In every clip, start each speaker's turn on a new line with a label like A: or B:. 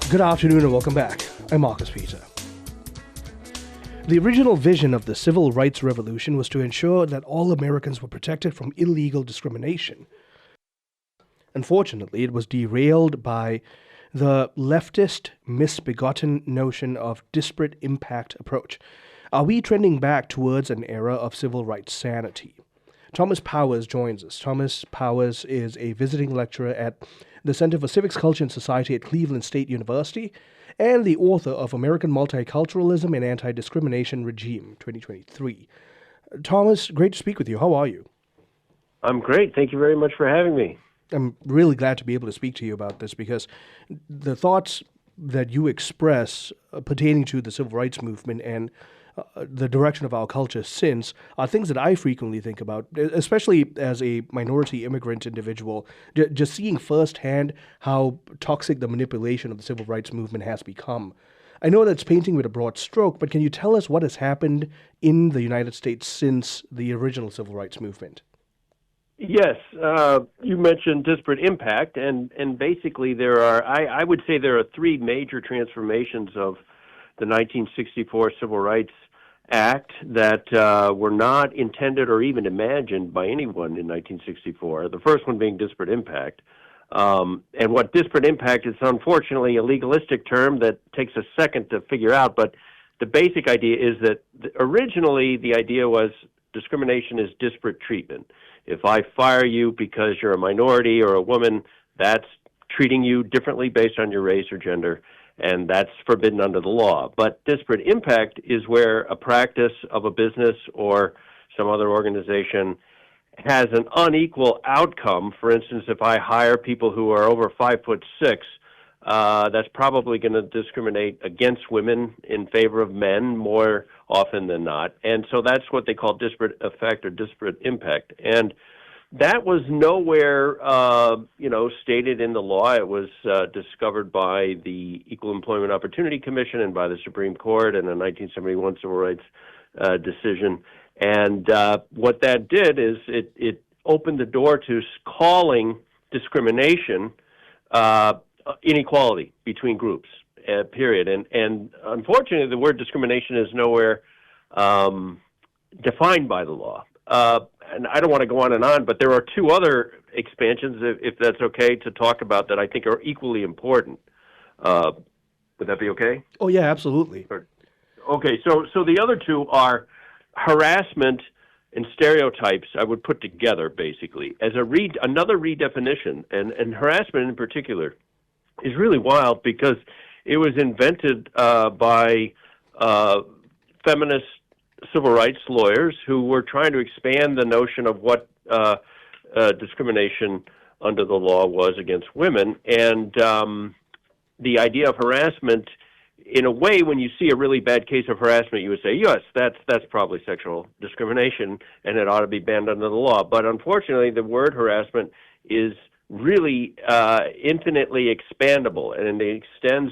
A: Good afternoon and welcome back. I'm Marcus Peter. The original vision of the Civil Rights Revolution was to ensure that all Americans were protected from illegal discrimination. Unfortunately, it was derailed by the leftist, misbegotten notion of disparate impact approach. Are we trending back towards an era of civil rights sanity? Thomas Powers joins us. Thomas Powers is a visiting lecturer at the Center for Civics, Culture, and Society at Cleveland State University and the author of American Multiculturalism and Anti-Discrimination Regime, 2023. Thomas, great to speak with you. How are you?
B: I'm great. Thank you very much for having me.
A: I'm really glad to be able to speak to you about this because the thoughts that you express pertaining to the civil rights movement and the direction of our culture since are things that I frequently think about, especially as a minority immigrant individual, just seeing firsthand how toxic the manipulation of the civil rights movement has become. I know that's painting with a broad stroke, but can you tell us what has happened in the United States since the original civil rights movement?
B: Yes, you mentioned disparate impact, and basically I would say there are three major transformations of the 1964 Civil Rights Act that were not intended or even imagined by anyone in 1964. The first one being disparate impact. And what disparate impact is, unfortunately, a legalistic term that takes a second to figure out, but the basic idea is that originally the idea was discrimination is disparate treatment. If I fire you because you're a minority or a woman, that's treating you differently based on your race or gender, and that's forbidden under the law. But disparate impact is where a practice of a business or some other organization has an unequal outcome. For instance, if I hire people who are over 5'6", that's probably going to discriminate against women in favor of men more often than not. And so that's what they call disparate effect or disparate impact. And that was nowhere, stated in the law. It was discovered by the Equal Employment Opportunity Commission and by the Supreme Court in a 1971 civil rights decision. And what that did is it opened the door to calling discrimination inequality between groups, period. And unfortunately, the word discrimination is nowhere defined by the law. And I don't want to go on, but there are two other expansions, if that's okay, to talk about that I think are equally important. Would that be okay?
A: Oh, yeah, absolutely.
B: Okay, so the other two are harassment and stereotypes I would put together, basically, as another redefinition, and harassment in particular is really wild because it was invented by feminist civil rights lawyers who were trying to expand the notion of what discrimination under the law was against women. And the idea of harassment, in a way, when you see a really bad case of harassment, you would say, yes, that's probably sexual discrimination, and it ought to be banned under the law. But unfortunately, the word harassment is really infinitely expandable, and it extends.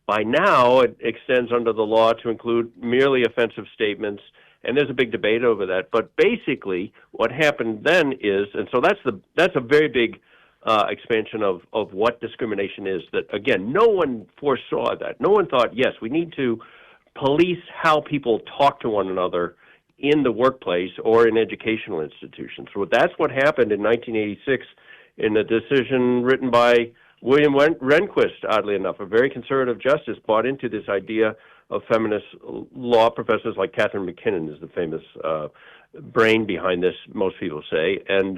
B: By now, it extends under the law to include merely offensive statements, and there's a big debate over that. But basically, what happened then is, and so that's a very big expansion of what discrimination is. That again, no one foresaw that. No one thought, yes, we need to police how people talk to one another in the workplace or in educational institutions. So that's what happened in 1986 in a decision written by William Rehnquist, oddly enough, a very conservative justice, bought into this idea of feminist law. Professors like Catherine McKinnon is the famous brain behind this, most people say. And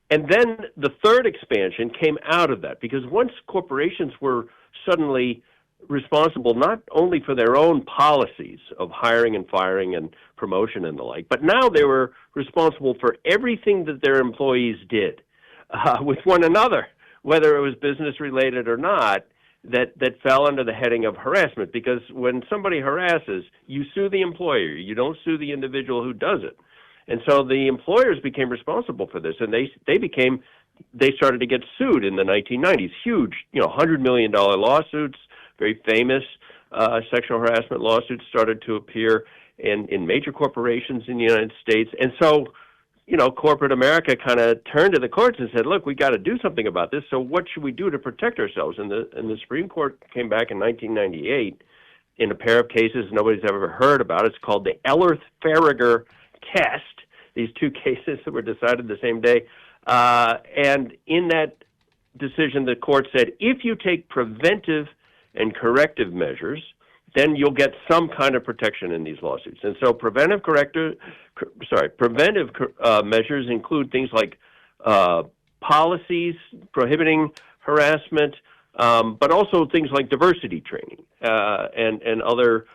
B: then the third expansion came out of that, because once corporations were suddenly responsible not only for their own policies of hiring and firing and promotion and the like, but now they were responsible for everything that their employees did. With one another, whether it was business-related or not, that fell under the heading of harassment. Because when somebody harasses, you sue the employer. You don't sue the individual who does it. And so the employers became responsible for this, and they started to get sued in the 1990s. Huge, $100 million lawsuits, very famous sexual harassment lawsuits started to appear in major corporations in the United States. And so corporate America kind of turned to the courts and said, look, we got to do something about this. So what should we do to protect ourselves? And the Supreme Court came back in 1998 in a pair of cases nobody's ever heard about. It's called the Ellerth-Faragher test. These two cases that were decided the same day. And in that decision, the court said, if you take preventive and corrective measures, then you'll get some kind of protection in these lawsuits. And so preventive measures include things like policies prohibiting harassment, but also things like diversity training and other,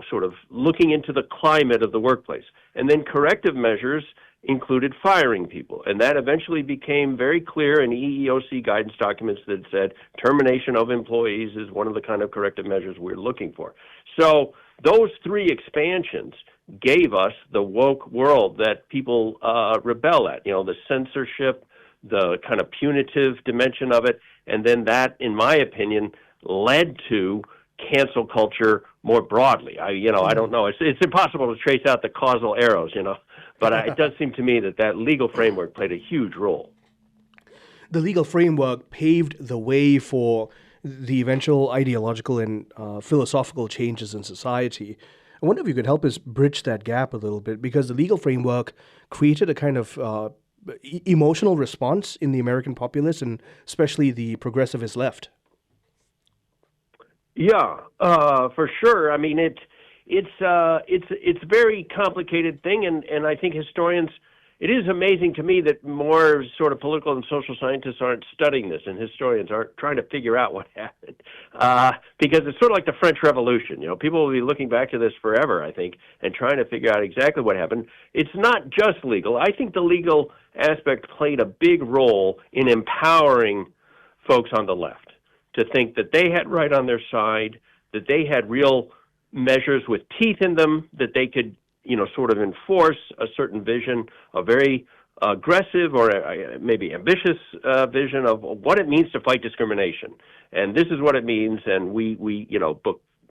B: sort of looking into the climate of the workplace. And then corrective measures included firing people. And that eventually became very clear in EEOC guidance documents that said termination of employees is one of the kind of corrective measures we're looking for. So those three expansions gave us the woke world that people rebel at, the censorship, the kind of punitive dimension of it, and then that, in my opinion, led to cancel culture more broadly. I don't know. It's impossible to trace out the causal arrows, but it does seem to me that legal framework played a huge role.
A: The legal framework paved the way for the eventual ideological and philosophical changes in society. I wonder if you could help us bridge that gap a little bit, because the legal framework created a kind of emotional response in the American populace, and especially the progressivist left.
B: Yeah, for sure. I mean, it's a very complicated thing, and I think historians. It is amazing to me that more sort of political and social scientists aren't studying this, and historians aren't trying to figure out what happened, because it's sort of like the French Revolution. People will be looking back to this forever, I think, and trying to figure out exactly what happened. It's not just legal. I think the legal aspect played a big role in empowering folks on the left to think that they had right on their side, that they had real measures with teeth in them, that they could sort of enforce a certain vision, a very aggressive or maybe ambitious vision of what it means to fight discrimination. And this is what it means, and we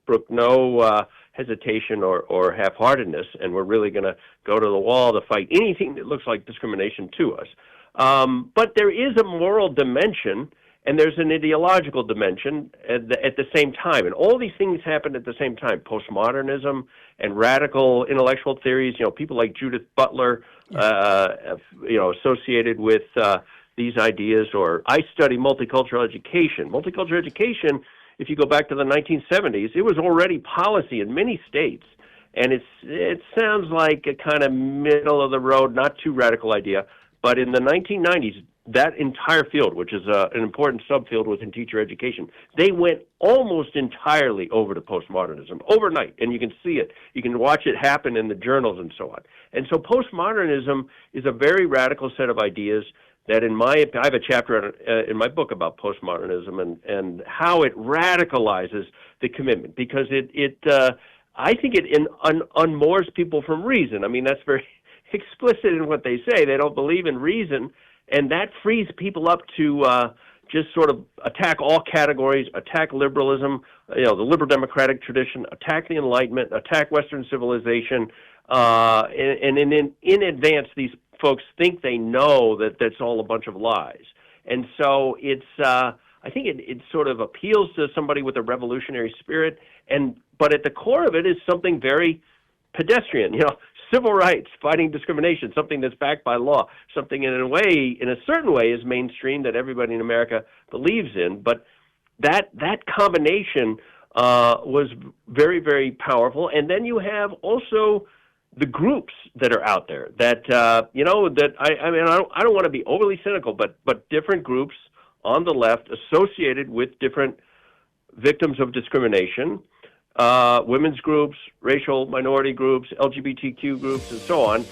B: brook no hesitation or half-heartedness, and we're really going to go to the wall to fight anything that looks like discrimination to us. But there is a moral dimension, and there's an ideological dimension at the same time. And all these things happened at the same time. Postmodernism and radical intellectual theories, people like Judith Butler, associated with these ideas. Or I study multicultural education. Multicultural education, if you go back to the 1970s, it was already policy in many states. And it sounds like a kind of middle-of-the-road, not too radical idea. But in the 1990s, that entire field, which is an important subfield within teacher education, they went almost entirely over to postmodernism overnight, and you can see it. You can watch it happen in the journals and so on. And so postmodernism is a very radical set of ideas that, I have a chapter in my book about postmodernism and how it radicalizes the commitment, because I think it unmoors people from reason. I mean, that's very explicit in what they say. They don't believe in reason. And that frees people up to just sort of attack all categories, attack liberalism, the liberal democratic tradition, attack the Enlightenment, attack Western civilization. And in advance, these folks think they know that that's all a bunch of lies. And so I think it sort of appeals to somebody with a revolutionary spirit. But at the core of it is something very pedestrian, civil rights, fighting discrimination, something that's backed by law, something in a certain way is mainstream that everybody in America believes in. But that combination was very, very powerful. And then you have also the groups that are out there that, I don't want to be overly cynical, but different groups on the left associated with different victims of discrimination, women's groups, racial minority groups, LGBTQ groups, and so on,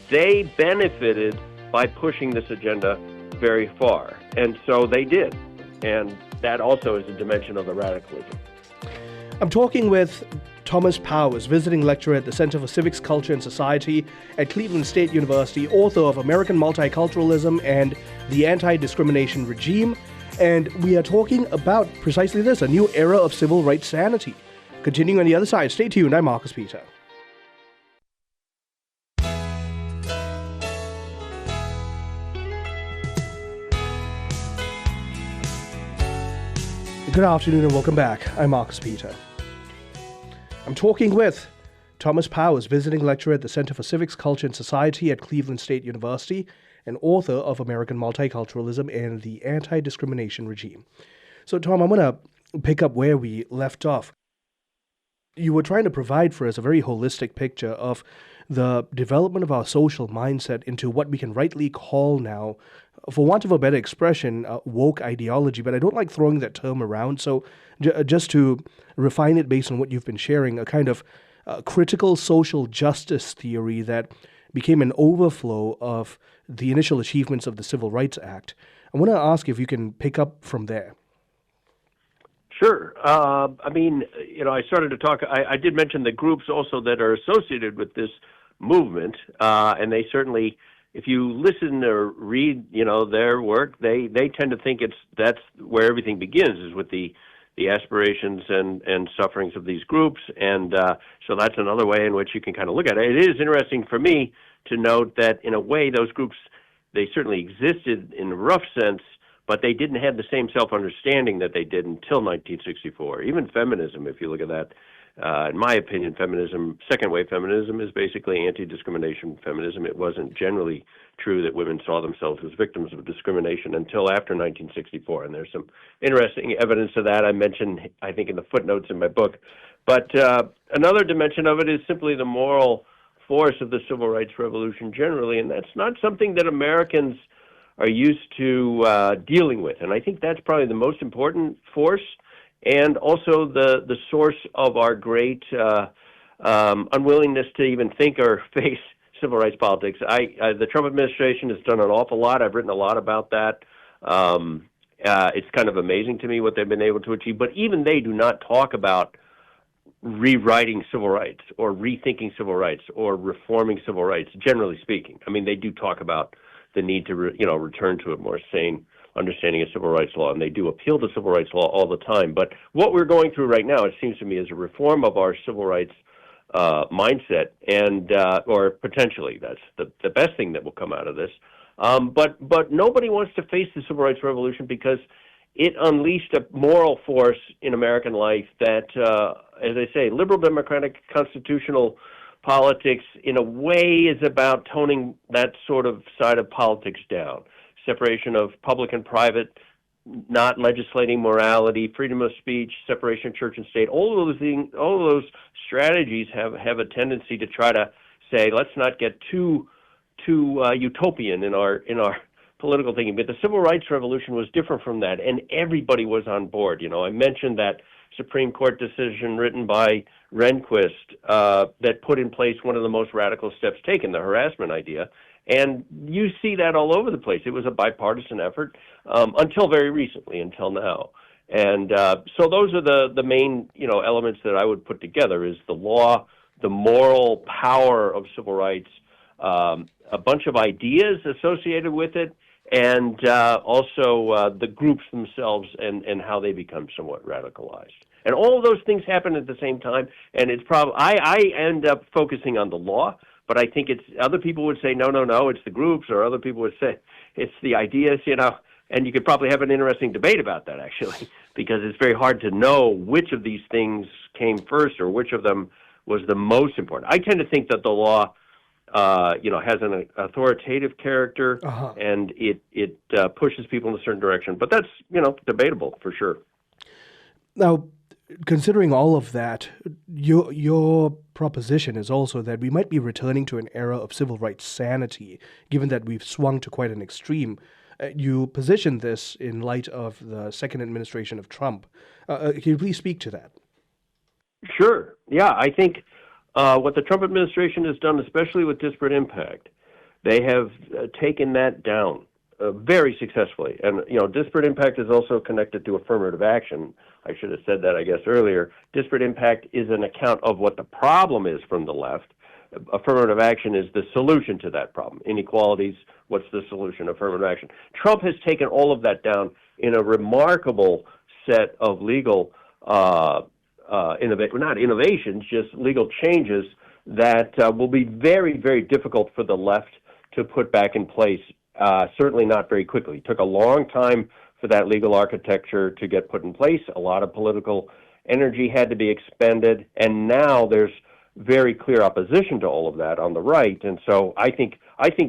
B: they benefited by pushing this agenda very far. And so they did. And that also is a dimension of the radicalism.
A: I'm talking with Thomas Powers, visiting lecturer at the Center for Civics, Culture, and Society at Cleveland State University, author of American Multiculturalism and the Anti-Discrimination Regime. And we are talking about precisely this, a new era of civil rights sanity. Continuing on the other side, stay tuned. I'm Marcus Peter. Good afternoon and welcome back. I'm Marcus Peter. I'm talking with Thomas Powers, visiting lecturer at the Center for Civics, Culture and Society at Cleveland State University and author of American Multiculturalism and the Anti-Discrimination Regime. So, Tom, I'm going to pick up where we left off. You were trying to provide for us a very holistic picture of the development of our social mindset into what we can rightly call now, for want of a better expression, woke ideology, but I don't like throwing that term around. So just to refine it based on what you've been sharing, a kind of critical social justice theory that became an overflow of the initial achievements of the Civil Rights Act. I want to ask if you can pick up from there.
B: Sure. I started to talk, I did mention the groups also that are associated with this movement, and they certainly, if you listen or read, their work, they tend to think that's where everything begins, is with the aspirations and sufferings of these groups, and so that's another way in which you can kind of look at it. It is interesting for me to note that, in a way, those groups, they certainly existed in a rough sense, but they didn't have the same self-understanding that they did until 1964. Even feminism, if you look at that, in my opinion, feminism, second-wave feminism, is basically anti-discrimination feminism. It wasn't generally true that women saw themselves as victims of discrimination until after 1964, and there's some interesting evidence of that I mentioned, I think, in the footnotes in my book. But another dimension of it is simply the moral force of the Civil Rights Revolution generally, and that's not something that Americans are used to dealing with. And I think that's probably the most important force, and also the source of our great unwillingness to even think or face civil rights politics. The Trump administration has done an awful lot. I've written a lot about that. It's kind of amazing to me what they've been able to achieve, but even they do not talk about rewriting civil rights or rethinking civil rights or reforming civil rights, generally speaking. I mean, they do talk about the need to return to a more sane understanding of civil rights law, and they do appeal to civil rights law all the time. But what we're going through right now, it seems to me, is a reform of our civil rights mindset, and or potentially that's the best thing that will come out of this. But nobody wants to face the civil rights revolution because it unleashed a moral force in American life that, as I say, liberal democratic constitutional politics, in a way, is about toning that sort of side of politics down. Separation of public and private, not legislating morality, freedom of speech, separation of church and state. All of those things, all of those strategies have a tendency to try to say, let's not get too utopian in our political thinking. But the Civil Rights Revolution was different from that, and everybody was on board. I mentioned that Supreme Court decision written by Rehnquist that put in place one of the most radical steps taken, the harassment idea. And you see that all over the place. It was a bipartisan effort until very recently, until now. And so those are the main elements that I would put together: is the law, the moral power of civil rights, a bunch of ideas associated with it, and also the groups themselves and how they become somewhat radicalized. And all of those things happen at the same time, and it's probably I end up focusing on the law, but I think it's other people would say no, it's the groups, or other people would say it's the ideas, and you could probably have an interesting debate about that, actually, because it's very hard to know which of these things came first or which of them was the most important. I tend to think that the law has an authoritative character, and it pushes people in a certain direction. But that's, debatable for sure.
A: Now, considering all of that, your proposition is also that we might be returning to an era of civil rights sanity, given that we've swung to quite an extreme. You position this in light of the second administration of Trump. Can you please speak to that?
B: Sure. Yeah, I think what the Trump administration has done, especially with disparate impact, they have taken that down very successfully. And, disparate impact is also connected to affirmative action. I should have said that, I guess, earlier. Disparate impact is an account of what the problem is from the left. Affirmative action is the solution to that problem. Inequalities, what's the solution? Affirmative action. Trump has taken all of that down in a remarkable set of legal not innovations, just legal changes that will be very, very difficult for the left to put back in place, certainly not very quickly. It took a long time for that legal architecture to get put in place. A lot of political energy had to be expended, and now there's very clear opposition to all of that on the right. And so I think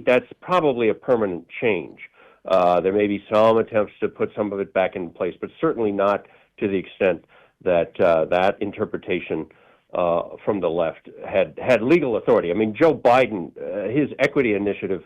B: that's probably a permanent change. There may be some attempts to put some of it back in place, but certainly not to the extent that that interpretation from the left had legal authority. I mean, Joe Biden, his equity initiative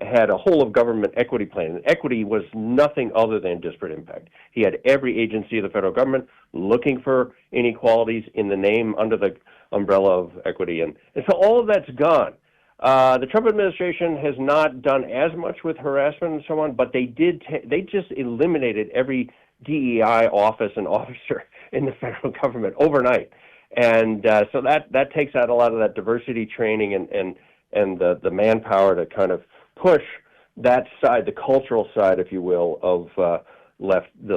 B: had a whole of government equity plan, and equity was nothing other than disparate impact. He had every agency of the federal government looking for inequalities in the name under the umbrella of equity, and so all of that's gone. The Trump administration has not done as much with harassment and so on, but they just eliminated every DEI office and officer in the federal government overnight. And so that takes out a lot of that diversity training and the manpower to kind of push that side, the cultural side, if you will, of the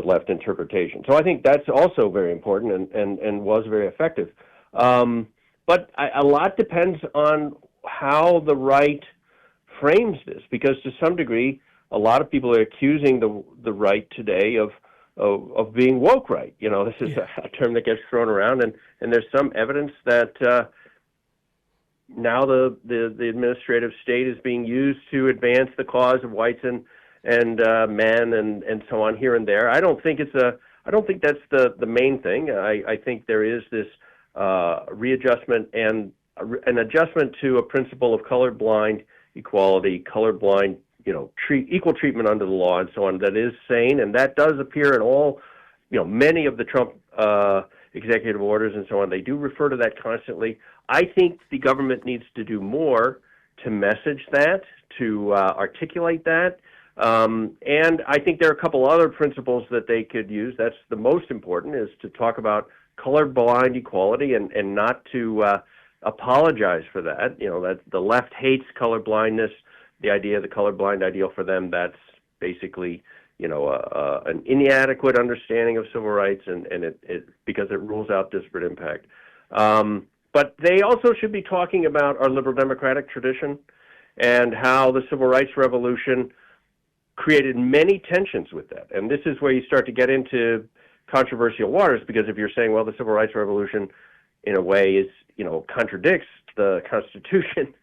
B: left interpretation. So I think that's also very important and was very effective. But a lot depends on how the right frames this, because to some degree, a lot of people are accusing the right today of being woke right. You know, this is a term that gets thrown around, and there's some evidence that now the administrative state is being used to advance the cause of whites and men and so on here and there. I don't think that's the main thing. I think there is this readjustment and an adjustment to a principle of colorblind equality, colorblind, equal treatment under the law and so on, that is sane, and that does appear in all, many of the Trump executive orders and so on. They do refer to that constantly. I think the government needs to do more to message that, to articulate that, and I think there are a couple other principles that they could use. That's the most important, is to talk about colorblind equality and not to apologize for that. That the left hates colorblindness. The idea, the colorblind ideal for them, that's basically, an inadequate understanding of civil rights, and it because it rules out disparate impact. But they also should be talking about our liberal democratic tradition and how the civil rights revolution created many tensions with that. And this is where you start to get into controversial waters, because if you're saying, well, the civil rights revolution in a way is, contradicts the Constitution,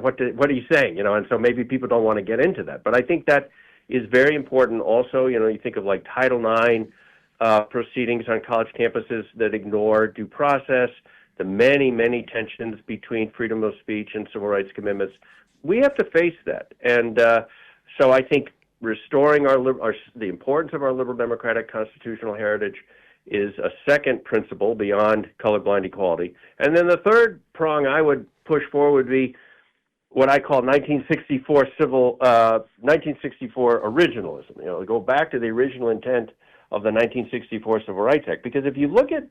B: what are you saying? And so maybe people don't want to get into that. But I think that is very important also. You think of like Title IX proceedings on college campuses that ignore due process, the many, many tensions between freedom of speech and civil rights commitments. We have to face that. And so I think restoring the importance of our liberal democratic constitutional heritage is a second principle beyond colorblind equality. And then the third prong I would push forward would be what I call 1964 originalism. Go back to the original intent of the 1964 Civil Rights Act. Because if you look at,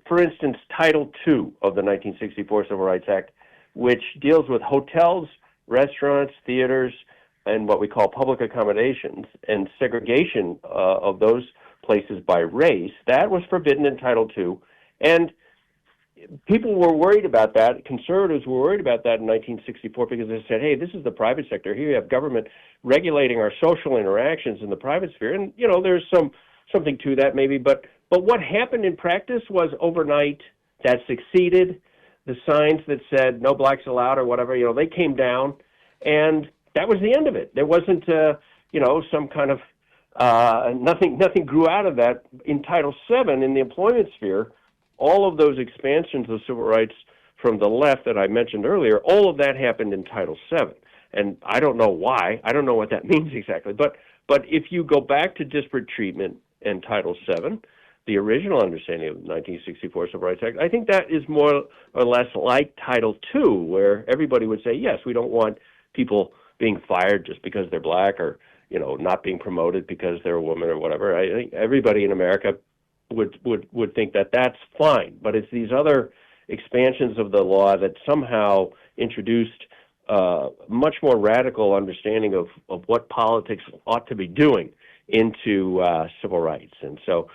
B: for instance, Title II of the 1964 Civil Rights Act, which deals with hotels, restaurants, theaters, and what we call public accommodations, and segregation of those places by race, that was forbidden in Title II. And people were worried about that. Conservatives were worried about that in 1964 because they said, hey, this is the private sector. Here you have government regulating our social interactions in the private sphere. And, there's something to that maybe. But what happened in practice was overnight that succeeded. The signs that said no blacks allowed or whatever, they came down. And that was the end of it. There wasn't, some kind of nothing grew out of that. In Title VII, in the employment sphere, all of those expansions of civil rights from the left that I mentioned earlier, all of that happened in Title VII. And I don't know why. I don't know what that means exactly. But if you go back to disparate treatment in Title VII, the original understanding of the 1964 Civil Rights Act, I think that is more or less like Title II, where everybody would say, yes, we don't want people being fired just because they're black, or not being promoted because they're a woman or whatever. I think everybody in America would think that that's fine. But it's these other expansions of the law that somehow introduced much more radical understanding of what politics ought to be doing into civil rights. And so,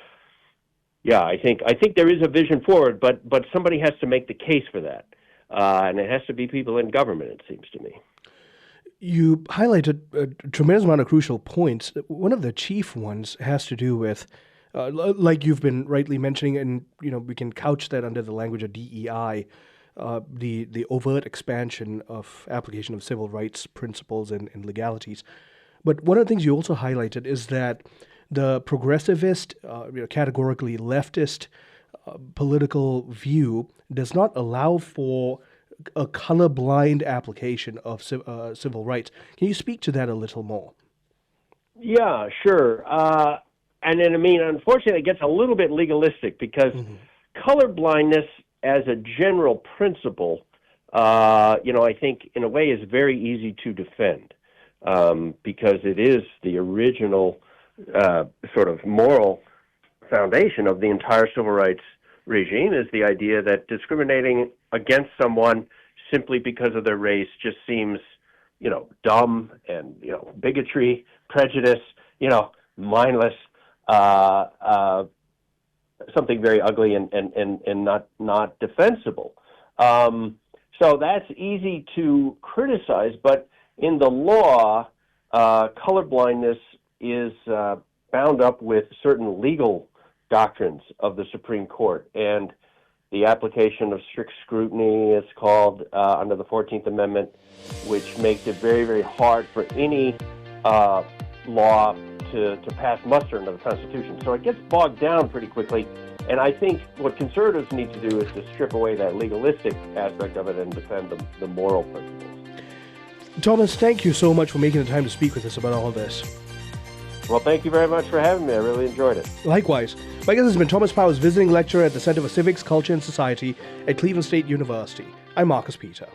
B: yeah, I think there is a vision forward, but somebody has to make the case for that, and it has to be people in government, it seems to me.
A: You highlighted a tremendous amount of crucial points. One of the chief ones has to do with, like you've been rightly mentioning, and we can couch that under the language of DEI, the overt expansion of application of civil rights principles and legalities. But one of the things you also highlighted is that the progressivist, categorically leftist political view does not allow for a colorblind application of civil rights. Can you speak to that a little more?
B: Yeah, sure. And then, unfortunately, it gets a little bit legalistic because color blindness as a general principle, I think in a way is very easy to defend because it is the original sort of moral foundation of the entire civil rights regime, is the idea that discriminating against someone simply because of their race just seems, dumb and, bigotry, prejudice, mindless, something very ugly and not defensible. So that's easy to criticize, but in the law, colorblindness is bound up with certain legal doctrines of the Supreme Court, and the application of strict scrutiny is called under the 14th Amendment, which makes it very, very hard for any law to pass muster under the Constitution. So it gets bogged down pretty quickly, and I think what conservatives need to do is to strip away that legalistic aspect of it and defend the moral principles.
A: Thomas, thank you so much for making the time to speak with us about all this.
B: Well, thank you very much for having me. I really enjoyed it.
A: Likewise. My guest has been Thomas Powers, visiting lecturer at the Center for Civics, Culture and Society at Cleveland State University. I'm Marcus Peter.